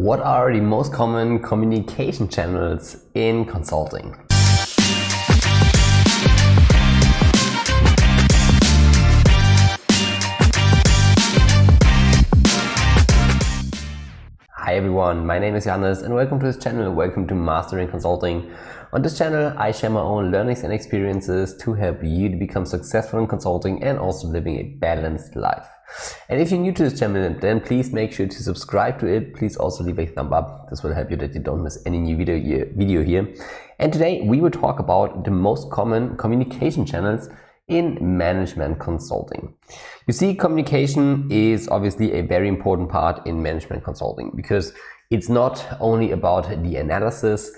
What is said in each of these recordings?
What are the most common communication channels in consulting? Hi everyone, my name is Johannes and welcome to this channel. Welcome to Mastering Consulting. On this channel, I share my own learnings and experiences to help you to become successful in consulting and also living a balanced life. And if you're new to this channel, then please make sure to subscribe to it. Please also leave a thumb up. This will help you that you don't miss any new video here. And today we will talk about the most common communication channels in management consulting. You see, communication is obviously a very important part in management consulting because it's not only about the analysis.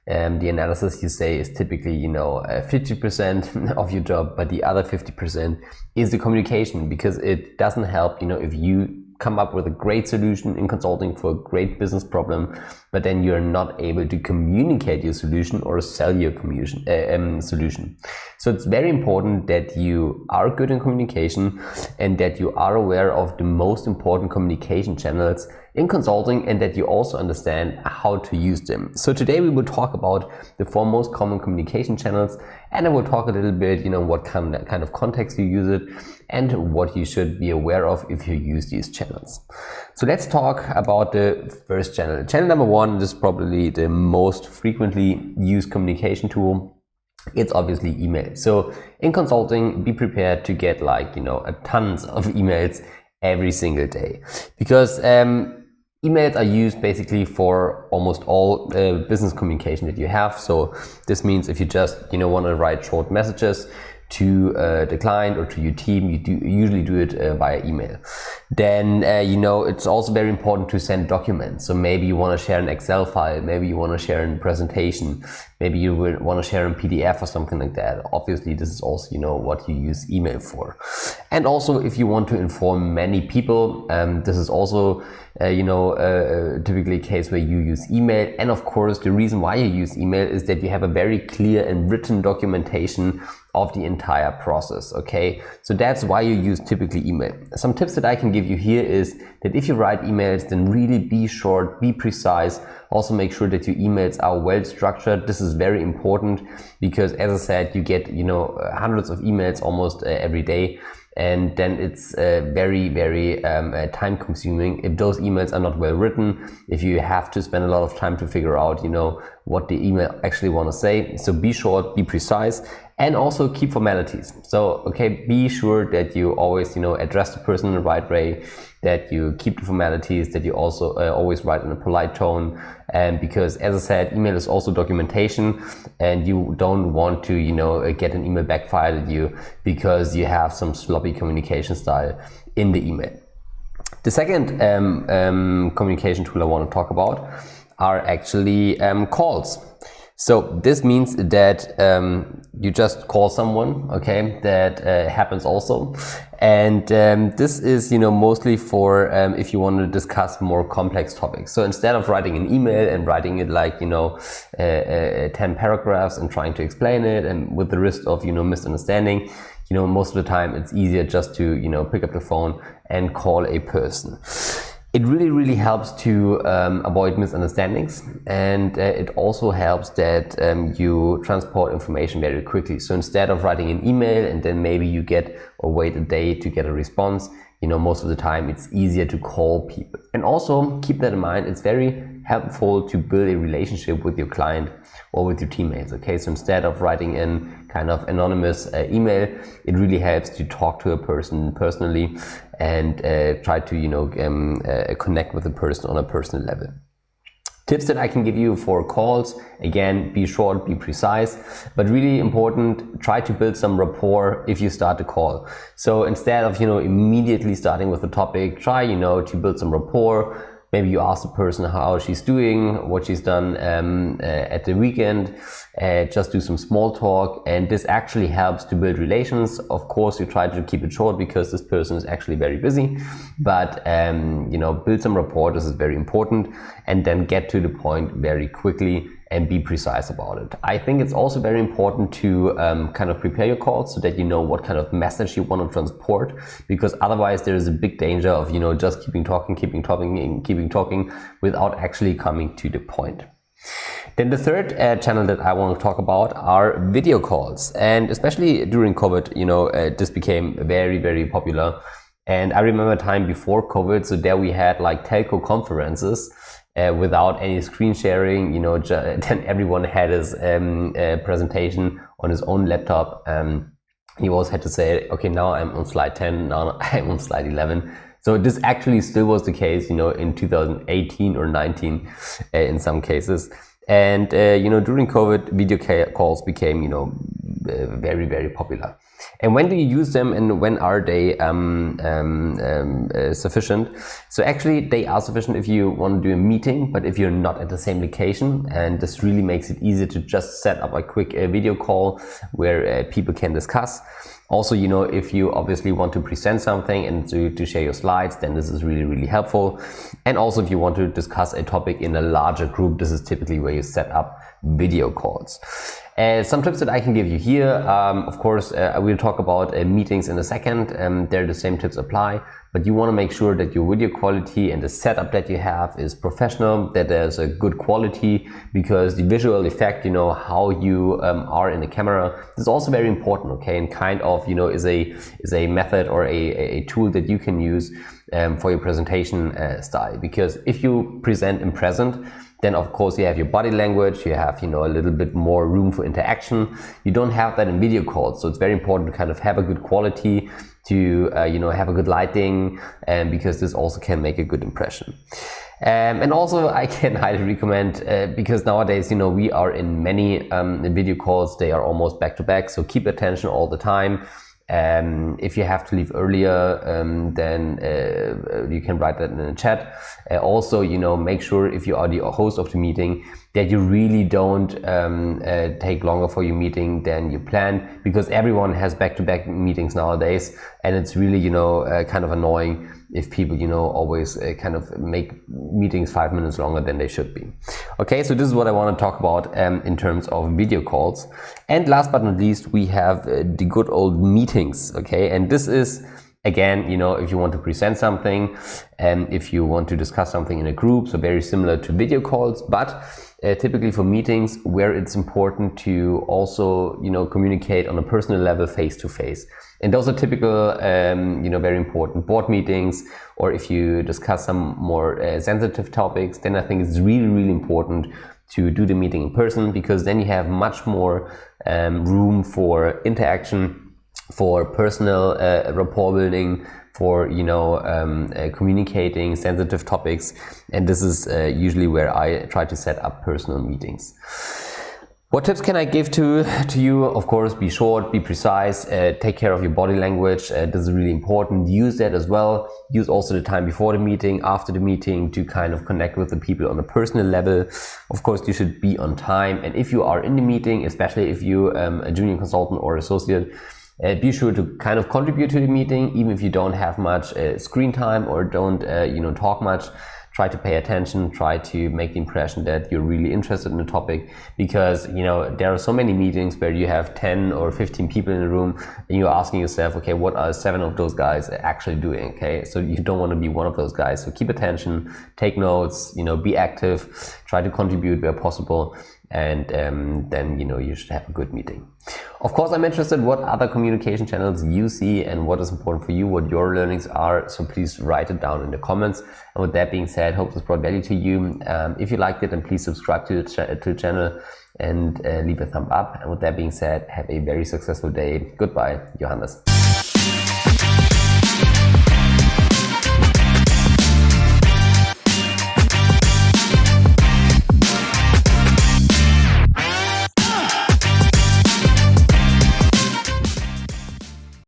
The analysis, you say, is typically 50% of your job, but the other 50% is the communication, because it doesn't help if you come up with a great solution in consulting for a great business problem, but then you're not able to communicate your solution or sell your solution. So it's very important that you are good in communication and that you are aware of the most important communication channels in consulting and that you also understand how to use them. So today we will talk about the 4 most common communication channels, and I will talk a little bit, what kind of context you use it and what you should be aware of if you use these channels. So let's talk about the first channel. Channel number 1 is probably the most frequently used communication tool. It's obviously email. So in consulting, be prepared to get a tons of emails every single day, because emails are used basically for almost all business communication that you have. So this means if you just want to write short messages to the client or to your team, you usually do it via email. Then it's also very important to send documents. So maybe you want to share an Excel file, maybe you want to share a presentation, maybe you will want to share a PDF or something like that. Obviously this is also what you use email for. And also if you want to inform many people, this is also typically a case where you use email. And of course the reason why you use email is that you have a very clear and written documentation of the entire process. Okay, so that's why you use typically email. Some tips that I can give you here is that if you write emails, then really be short, be precise. Also make sure that your emails are well structured. This is very important because, as I said, you get hundreds of emails almost every day. And then it's very time consuming if those emails are not well written, if you have to spend a lot of time to figure out what the email actually want to say. So be short, be precise, and also keep formalities. So be sure that you always address the person in the right way, that you keep the formalities, that you also always write in a polite tone. And because, as I said, email is also documentation, and you don't want to get an email backfired at you because you have some sloppy communication style in the email. The second communication tool I want to talk about are actually calls. So this means that you just call someone, that happens also. And this is mostly for if you want to discuss more complex topics. So instead of writing an email and writing it 10 paragraphs and trying to explain it, and with the risk of misunderstanding, most of the time it's easier just to pick up the phone and call a person. It really helps to avoid misunderstandings, and it also helps that you transport information very quickly. So instead of writing an email and then maybe you get or wait a day to get a response, most of the time it's easier to call people. And also keep that in mind, it's very helpful to build a relationship with your client or with your teammates. So instead of writing in kind of anonymous email, it really helps to talk to a person personally and try to connect with the person on a personal level. Tips that I can give you for calls: again, be short, be precise, but really important, try to build some rapport if you start the call. So instead of immediately starting with the topic, try to build some rapport. Maybe you ask the person how she's doing, what she's done at the weekend, just do some small talk, and this actually helps to build relations. Of course, you try to keep it short because this person is actually very busy, but build some rapport. This is very important, and then get to the point very quickly and be precise about it. I think it's also very important to kind of prepare your calls so that you know what kind of message you want to transport, because otherwise there is a big danger of, you know, just keeping talking without actually coming to the point. Then the third channel that I want to talk about are video calls, and especially during COVID, you know, this became very, very popular. And I remember a time before COVID, so there we had like telco conferences without any screen sharing, you know, then everyone had his presentation on his own laptop. He always had to say, okay, now I'm on slide 10, now I'm on slide 11. So this actually still was the case, you know, in 2018 or 19 in some cases. And, you know, during COVID, video calls became, you know, very, very popular. And when do you use them, and when are they sufficient? So actually they are sufficient if you want to do a meeting, but if you're not at the same location, and this really makes it easier to just set up a quick video call where people can discuss. Also, you know, if you obviously want to present something and to share your slides, then this is really, really helpful. And also if you want to discuss a topic in a larger group, this is typically where you set up video calls. Some tips that I can give you here, of course, I will talk about meetings in a second. There the same tips apply, but you want to make sure that your video quality and the setup that you have is professional, that there's a good quality, because the visual effect, you know, how you are in the camera, is also very important, okay, and kind of, you know, is a method or a tool that you can use for your presentation style. Because if you present in present, then of course you have your body language, you have, you know, a little bit more room for interaction. You don't have that in video calls, so it's very important to kind of have a good quality, to you know, have a good lighting, and because this also can make a good impression. And also I can highly recommend, because nowadays, you know, we are in many video calls, they are almost back to back, so keep attention all the time. If you have to leave earlier, then you can write that in the chat. Also, you know, make sure if you are the host of the meeting that you really don't take longer for your meeting than you plan, because everyone has back-to-back meetings nowadays, and it's really, you know, kind of annoying if people, you know, always kind of make meetings 5 minutes longer than they should be. Okay, so this is what I want to talk about in terms of video calls. And last but not least, we have the good old meetings, okay? And this is, again, you know, if you want to present something and if you want to discuss something in a group, so very similar to video calls, but typically for meetings where it's important to also, you know, communicate on a personal level face to face. And those are typical, you know, very important board meetings, or if you discuss some more sensitive topics, then I think it's really, really important to do the meeting in person, because then you have much more room for interaction, for personal rapport building, for, you know, communicating sensitive topics. And this is usually where I try to set up personal meetings. What tips can I give to you? Of course, be short, be precise, take care of your body language. This is really important. Use that as well. Use also the time before the meeting, after the meeting, to kind of connect with the people on a personal level. Of course, you should be on time. And if you are in the meeting, especially if you're a junior consultant or associate, be sure to kind of contribute to the meeting, even if you don't have much screen time or don't, you know, talk much. Try to pay attention, try to make the impression that you're really interested in the topic, because, you know, there are so many meetings where you have 10 or 15 people in the room and you're asking yourself, okay, what are 7 of those guys actually doing? Okay, so you don't want to be one of those guys. So keep attention, take notes, you know, be active, try to contribute where possible, and then, you know, you should have a good meeting. Of course, I'm interested what other communication channels you see and what is important for you, what your learnings are, so please write it down in the comments. And with that being said, hope this brought value to you. If you liked it, then please subscribe to the channel and leave a thumb up. And with that being said, have a very successful day. Goodbye, Johannes.